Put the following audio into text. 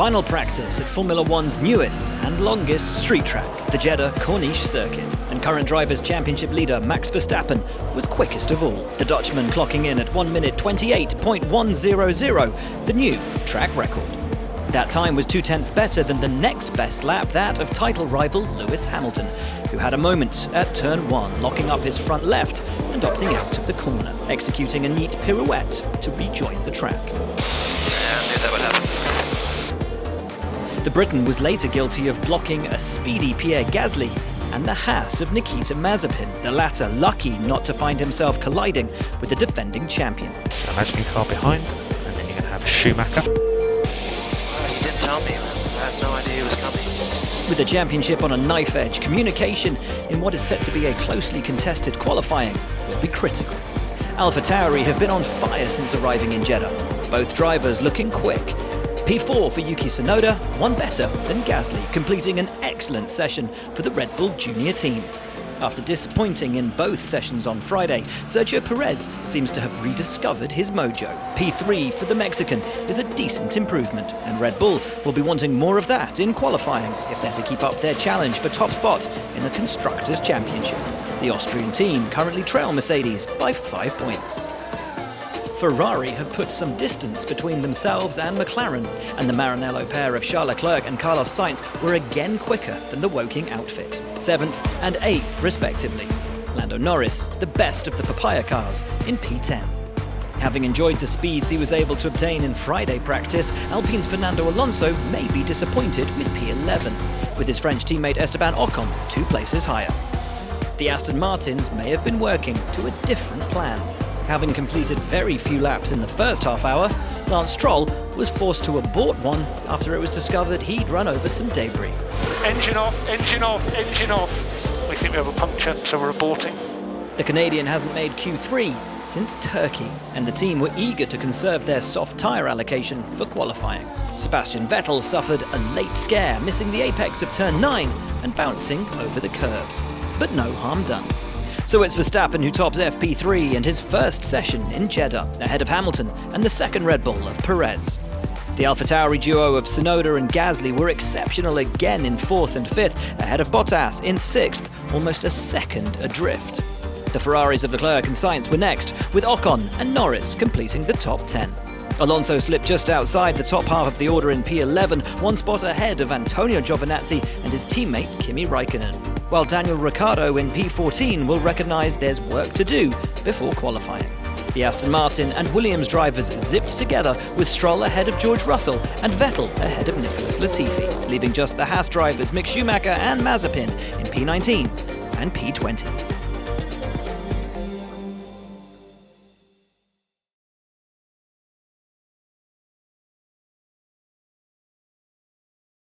Final practice at Formula One's newest and longest street track, the Jeddah Corniche circuit. And current Drivers' Championship leader Max Verstappen was quickest of all, the Dutchman clocking in at 1 minute 28.100, the new track record. That time was 0.2 better than the next best lap, that of title rival Lewis Hamilton, who had a moment at turn 1, locking up his front left and opting out of the corner, executing a neat pirouette to rejoin the track. Yeah, I knew that would happen. The Briton was later guilty of blocking a speedy Pierre Gasly and the Haas of Nikita Mazepin, the latter lucky not to find himself colliding with the defending champion. So Mazepin car behind, and then you're going to have Schumacher. You didn't tell me, man. I had no idea he was coming. With the championship on a knife edge, communication in what is set to be a closely contested qualifying will be critical. AlphaTauri have been on fire since arriving in Jeddah, both drivers looking quick. P4 for Yuki Tsunoda, one better than Gasly, completing an excellent session for the Red Bull Junior team. After disappointing in both sessions on Friday, Sergio Perez seems to have rediscovered his mojo. P3 for the Mexican is a decent improvement, and Red Bull will be wanting more of that in qualifying if they're to keep up their challenge for top spot in the Constructors' Championship. The Austrian team currently trail Mercedes by 5 points. Ferrari have put some distance between themselves and McLaren, and the Maranello pair of Charles Leclerc and Carlos Sainz were again quicker than the Woking outfit, 7th and 8th respectively. Lando Norris, the best of the papaya cars, in P10. Having enjoyed the speeds he was able to obtain in Friday practice, Alpine's Fernando Alonso may be disappointed with P11, with his French teammate Esteban Ocon 2 places higher. The Aston Martins may have been working to a different plan. Having completed very few laps in the first half hour, Lance Stroll was forced to abort one after it was discovered he'd run over some debris. Engine off, engine off, engine off. We think we have a puncture, so we're aborting. The Canadian hasn't made Q3 since Turkey, and the team were eager to conserve their soft tyre allocation for qualifying. Sebastian Vettel suffered a late scare, missing the apex of turn 9 and bouncing over the curbs. But no harm done. So it's Verstappen who tops FP3 and his first session in Jeddah, ahead of Hamilton and the second Red Bull of Perez. The AlphaTauri duo of Tsunoda and Gasly were exceptional again in 4th and 5th, ahead of Bottas in 6th, almost a second adrift. The Ferraris of Leclerc and Sainz were next, with Ocon and Norris completing the top 10. Alonso slipped just outside the top half of the order in P11, 1 spot ahead of Antonio Giovinazzi and his teammate Kimi Raikkonen, while Daniel Ricciardo in P14 will recognise there's work to do before qualifying. The Aston Martin and Williams drivers zipped together, with Stroll ahead of George Russell and Vettel ahead of Nicholas Latifi, leaving just the Haas drivers Mick Schumacher and Mazepin in P19 and P20.